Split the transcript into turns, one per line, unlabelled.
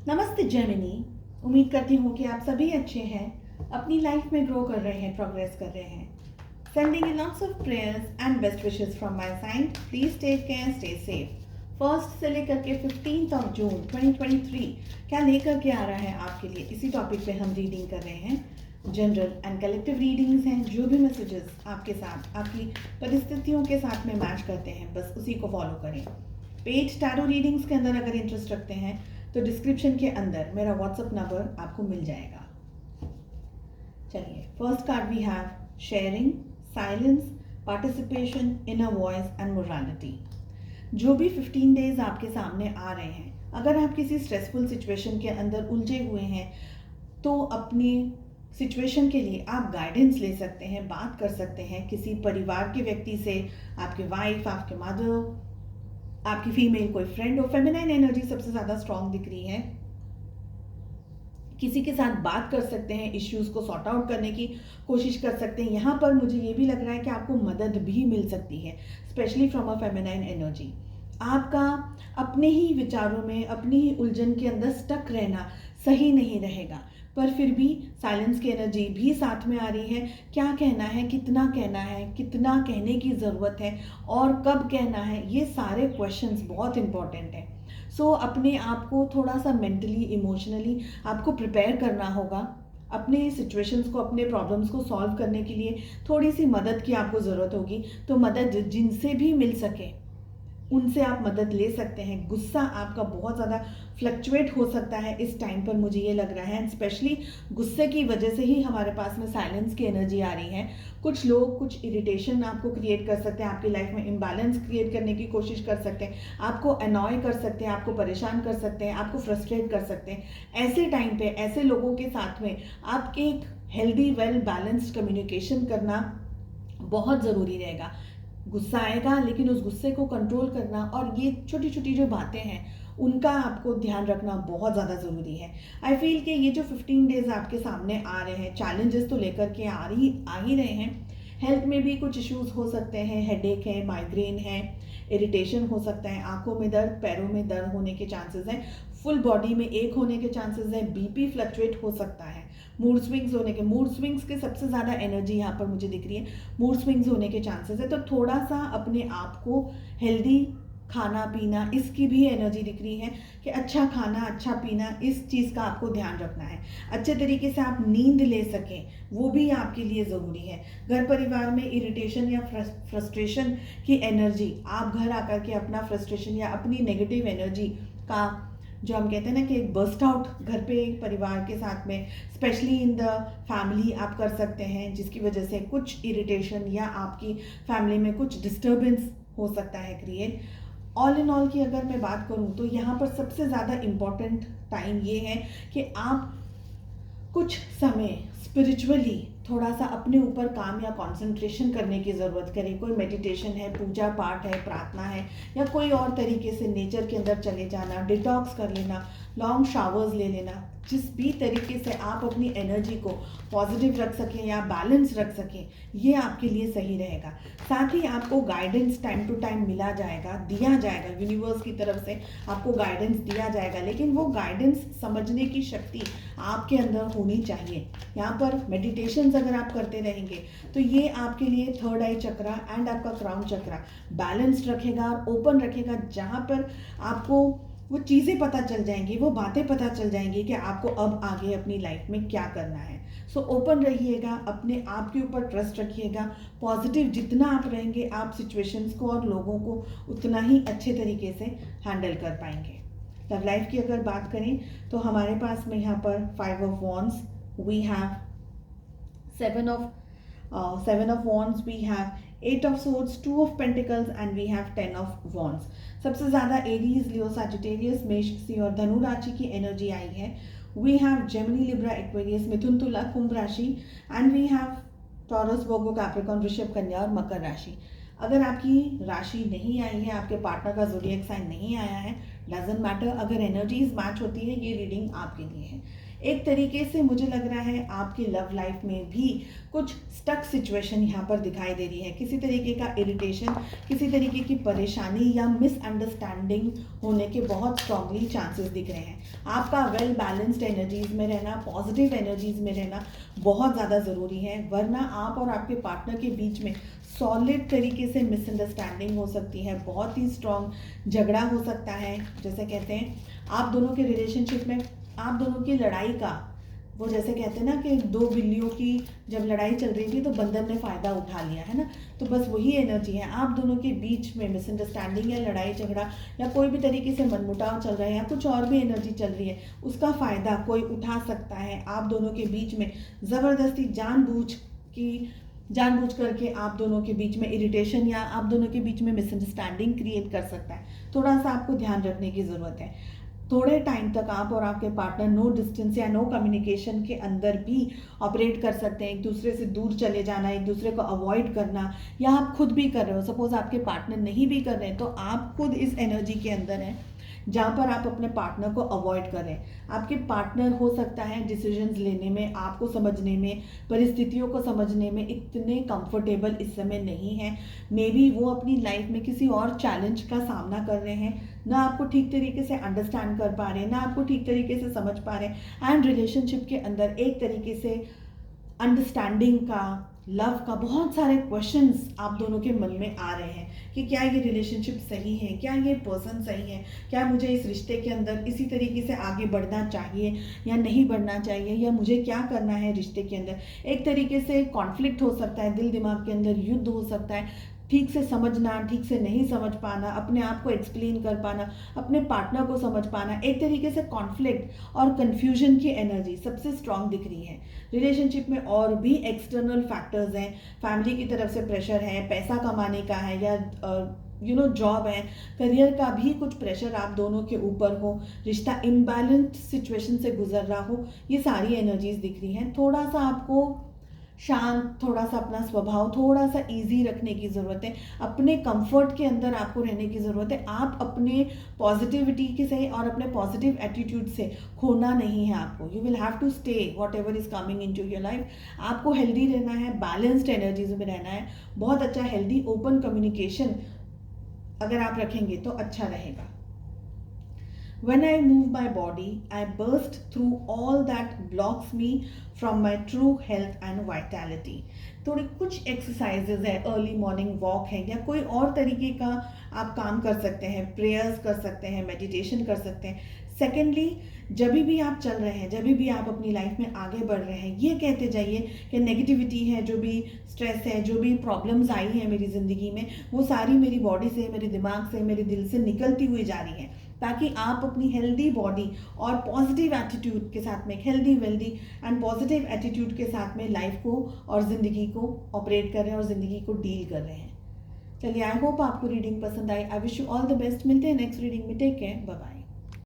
नमस्ते जेमिनी। उम्मीद करती हूँ कि आप सभी अच्छे हैं, अपनी लाइफ में ग्रो कर रहे हैं, प्रोग्रेस कर रहे हैं। Sending you lots of prayers and best wishes from my side. Please take care, stay safe. First से लेकर के 15 जून 2023 क्या लेकर के आ रहा है आपके लिए, इसी टॉपिक पे हम रीडिंग कर रहे हैं। जनरल एंड कलेक्टिव रीडिंग्स हैं। जो भी मैसेजेस आपके साथ, आपकी परिस्थितियों के साथ में मैच करते हैं, बस उसी को फॉलो करें। पेड टैरो रीडिंग्स के अंदर अगर इंटरेस्ट रखते हैं तो डिस्क्रिप्शन के अंदर मेरा व्हाट्सएप नंबर आपको मिल जाएगा। चलिए, first card we have sharing, silence, participation, inner voice and morality. जो भी 15 डेज आपके सामने आ रहे हैं, अगर आप किसी स्ट्रेसफुल सिचुएशन के अंदर उलझे हुए हैं तो अपनी सिचुएशन के लिए आप गाइडेंस ले सकते हैं, बात कर सकते हैं किसी परिवार के व्यक्ति से, आपके वाइफ, आपके मदर, आपकी फीमेल कोई फ्रेंड हो। फेमिनाइन एनर्जी सबसे ज़्यादा स्ट्रांग दिख रही है। किसी के साथ बात कर सकते हैं, इश्यूज को सॉर्ट आउट करने की कोशिश कर सकते हैं। यहाँ पर मुझे ये भी लग रहा है कि आपको मदद भी मिल सकती है, specially from a feminine energy. आपका अपने ही विचारों में, अपनी ही उलझन के अंदर स्टक रहना सही नहीं रहेगा, पर फिर भी साइलेंस की एनर्जी भी साथ में आ रही है। क्या कहना है, कितना कहना है, कितना कहने की ज़रूरत है और कब कहना है, ये सारे क्वेश्चंस बहुत इंपॉर्टेंट हैं। सो अपने आप को थोड़ा सा मेंटली, इमोशनली आपको प्रिपेयर करना होगा। अपने सिचुएशंस को, अपने प्रॉब्लम्स को सॉल्व करने के लिए थोड़ी सी मदद की आपको ज़रूरत होगी। तो मदद जिनसे भी मिल सके उनसे आप मदद ले सकते हैं। गुस्सा आपका बहुत ज़्यादा फ्लक्चुएट हो सकता है इस टाइम पर, मुझे ये लग रहा है। एंड स्पेशली गुस्से की वजह से ही हमारे पास में साइलेंस की एनर्जी आ रही है। कुछ लोग कुछ इरिटेशन आपको क्रिएट कर सकते हैं, आपकी लाइफ में इम्बैलेंस क्रिएट करने की कोशिश कर सकते हैं, आपको अनॉय कर सकते हैं, आपको परेशान कर सकते हैं, आपको फ्रस्ट्रेट कर सकते हैं। ऐसे टाइम पे ऐसे लोगों के साथ में आपके एक हेल्दी, वेल बैलेंस्ड कम्युनिकेशन करना बहुत ज़रूरी रहेगा। गुस्सा आएगा, लेकिन उस गुस्से को कंट्रोल करना और ये छोटी छोटी जो बातें हैं उनका आपको ध्यान रखना बहुत ज़्यादा ज़रूरी है। आई फील कि ये जो 15 डेज आपके सामने आ रहे हैं, चैलेंजेस तो लेकर के आ ही रहे हैं। हेल्थ में भी कुछ इश्यूज हो सकते हैं, हेडेक है, माइग्रेन है, इरिटेशन हो सकता है, आंखों में दर्द, पैरों में दर्द होने के चांसेस हैं, फुल बॉडी में एक होने के चांसेस हैं, बीपी फ्लक्चुएट हो सकता है, मूड स्विंग्स होने के, मूड स्विंग्स के सबसे ज़्यादा एनर्जी यहाँ पर मुझे दिख रही है, मूड स्विंग्स होने के चांसेस है। तो थोड़ा सा अपने आप को हेल्दी खाना पीना, इसकी भी एनर्जी दिख रही है कि अच्छा खाना, अच्छा पीना, इस चीज़ का आपको ध्यान रखना है। अच्छे तरीके से आप नींद ले सकें, वो भी आपके लिए ज़रूरी है। घर परिवार में इरिटेशन या फ्रस्ट्रेशन की एनर्जी, आप घर आकर के अपना फ्रस्ट्रेशन या अपनी नेगेटिव एनर्जी का, जो हम कहते हैं ना कि एक बर्स्ट आउट घर पे परिवार के साथ में, स्पेशली इन द फैमिली आप कर सकते हैं, जिसकी वजह से कुछ इरिटेशन या आपकी फैमिली में कुछ डिस्टर्बेंस हो सकता है क्रिएट। ऑल इन ऑल की अगर मैं बात करूं तो यहाँ पर सबसे ज़्यादा इम्पॉर्टेंट टाइम ये है कि आप कुछ समय स्पिरिचुअली थोड़ा सा अपने ऊपर काम या कंसंट्रेशन करने की ज़रूरत करें। कोई मेडिटेशन है, पूजा पाठ है, प्रार्थना है, या कोई और तरीके से नेचर के अंदर चले जाना, डिटॉक्स कर लेना, लॉन्ग शावर्स ले लेना, जिस भी तरीके से आप अपनी एनर्जी को पॉजिटिव रख सकें या बैलेंस रख सकें, ये आपके लिए सही रहेगा। साथ ही आपको गाइडेंस टाइम टू टाइम मिला जाएगा, दिया जाएगा, यूनिवर्स की तरफ से आपको गाइडेंस दिया जाएगा, लेकिन वो गाइडेंस समझने की शक्ति आपके अंदर होनी चाहिए। यहाँ पर मेडिटेशन अगर आप करते रहेंगे तो ये आपके लिए थर्ड आई चक्रा एंड आपका क्राउन चक्रा बैलेंस्ड रखेगा और ओपन रखेगा, जहाँ पर आपको वो चीज़ें पता चल जाएंगी, वो बातें पता चल जाएंगी कि आपको अब आगे अपनी लाइफ में क्या करना है। सो ओपन रहिएगा, अपने आप के ऊपर ट्रस्ट रखिएगा। पॉजिटिव जितना आप रहेंगे, आप सिचुएशंस को और लोगों को उतना ही अच्छे तरीके से हैंडल कर पाएंगे। लव लाइफ की अगर बात करें तो हमारे पास में यहाँ पर 5 of wands, we have 7 of wands, we have 8 of swords, 2 of pentacles and we have 10 of wands। सबसे ज़्यादा एरीज, लियो, सैजिटेरियस, मेष, सिंह और धनु राशि की एनर्जी आई है। We have Gemini, Libra, Aquarius, मिथुन, तुला, कुंभ राशि and we have Taurus, Virgo, Capricorn, वृषभ, कन्या और मकर राशि। अगर आपकी राशि नहीं आई है, आपके पार्टनर का ज़ोडिएक साइन नहीं आया है, डजंट मैटर। अगर एनर्जीज मैच होती है, ये रीडिंग आपके लिए है। एक तरीके से मुझे लग रहा है आपकी लव लाइफ में भी कुछ स्टक सिचुएशन यहाँ पर दिखाई दे रही है, किसी तरीके का इरिटेशन, किसी तरीके की परेशानी या मिसअंडरस्टैंडिंग होने के बहुत स्ट्रांगली चांसेस दिख रहे हैं। आपका वेल बैलेंस्ड एनर्जीज में रहना, पॉजिटिव एनर्जीज में रहना बहुत ज़्यादा ज़रूरी है, वरना आप और आपके पार्टनर के बीच में सॉलिड तरीके से मिसअंडरस्टैंडिंग हो सकती है, बहुत ही स्ट्रॉन्ग झगड़ा हो सकता है। जैसे कहते हैं आप दोनों के रिलेशनशिप में आप दोनों की लड़ाई का, वो जैसे कहते हैं ना कि दो बिल्लियों की जब लड़ाई चल रही थी तो बंदर ने फ़ायदा उठा लिया है ना, तो बस वही एनर्जी है। आप दोनों के बीच में मिसअंडरस्टैंडिंग या लड़ाई झगड़ा या कोई भी तरीके से मनमुटाव चल रहा है या कुछ और भी एनर्जी चल रही है, उसका फ़ायदा कोई उठा सकता है। आप दोनों के बीच में ज़बरदस्ती जानबूझ करके आप दोनों के बीच में इरिटेशन या आप दोनों के बीच में मिसअंडरस्टैंडिंग क्रिएट कर सकता है। थोड़ा सा आपको ध्यान रखने की ज़रूरत है। थोड़े टाइम तक आप और आपके पार्टनर नो डिस्टेंस या नो कम्युनिकेशन के अंदर भी ऑपरेट कर सकते हैं। एक दूसरे से दूर चले जाना, एक दूसरे को अवॉइड करना, या आप खुद भी कर रहे हो, सपोज आपके पार्टनर नहीं भी कर रहे हैं तो आप खुद इस एनर्जी के अंदर हैं जहाँ पर आप अपने पार्टनर को अवॉइड करें। आपके पार्टनर हो सकता है डिसीजंस लेने में, आपको समझने में, परिस्थितियों को समझने में इतने कंफर्टेबल इस समय नहीं है। मे बी वो अपनी लाइफ में किसी और चैलेंज का सामना कर रहे हैं, ना आपको ठीक तरीके से अंडरस्टैंड कर पा रहे हैं, ना आपको ठीक तरीके से समझ पा रहे हैं। एंड रिलेशनशिप के अंदर एक तरीके से अंडरस्टैंडिंग का, लव का बहुत सारे क्वेश्चंस आप दोनों के मन में आ रहे हैं कि क्या ये रिलेशनशिप सही है, क्या ये पर्सन सही है, क्या मुझे इस रिश्ते के अंदर इसी तरीके से आगे बढ़ना चाहिए या नहीं बढ़ना चाहिए, या मुझे क्या करना है रिश्ते के अंदर। एक तरीके से कॉन्फ्लिक्ट हो सकता है, दिल दिमाग के अंदर युद्ध हो सकता है, ठीक से समझना, ठीक से नहीं समझ पाना, अपने आप को एक्सप्लेन कर पाना, अपने पार्टनर को समझ पाना। एक तरीके से कॉन्फ्लिक्ट और कन्फ्यूजन की एनर्जी सबसे स्ट्रांग दिख रही है रिलेशनशिप में। और भी एक्सटर्नल फैक्टर्स हैं, फैमिली की तरफ से प्रेशर है, पैसा कमाने का है, या जॉब है, करियर का भी कुछ प्रेशर आप दोनों के ऊपर हो, रिश्ता इम्बैलेंस्ड सिचुएशन से गुजर रहा हो, ये सारी एनर्जीज दिख रही हैं। थोड़ा सा आपको शांत, थोड़ा सा अपना स्वभाव थोड़ा सा इजी रखने की ज़रूरत है, अपने कंफर्ट के अंदर आपको रहने की ज़रूरत है। आप अपने पॉजिटिविटी के से और अपने पॉजिटिव एटीट्यूड से खोना नहीं है आपको। You will have to stay whatever is coming into your life. आपको हेल्दी रहना है, बैलेंस्ड एनर्जीज में रहना है, बहुत अच्छा हेल्दी ओपन कम्युनिकेशन अगर आप रखेंगे तो अच्छा रहेगा। When I move my body, I burst through all that blocks me from my true health and vitality. थोड़ी कुछ एक्सरसाइजेज है, अर्ली मॉर्निंग वॉक है, या कोई और तरीके का आप काम कर सकते हैं, प्रेयर्स कर सकते हैं, मेडिटेशन कर सकते हैं। सेकेंडली, जब भी आप चल रहे हैं, जब भी आप अपनी लाइफ में आगे बढ़ रहे हैं, ये कहते जाइए कि नेगेटिविटी है, जो भी स्ट्रेस है, जो भी प्रॉब्लम्स आई हैं मेरी ज़िंदगी में, वो सारी मेरी बॉडी से, मेरे दिमाग से, मेरे दिल से निकलती हुई जा रही हैं, ताकि आप अपनी हेल्दी बॉडी और पॉजिटिव एटीट्यूड के साथ में, healthy wealthy and positive attitude के साथ में लाइफ को और ज़िंदगी को ऑपरेट कर रहे हैं और ज़िंदगी को डील कर रहे हैं। चलिए, आई होप आपको रीडिंग पसंद आई। I wish you all the best. मिलते हैं नेक्स्ट रीडिंग में। Take care, bye bye.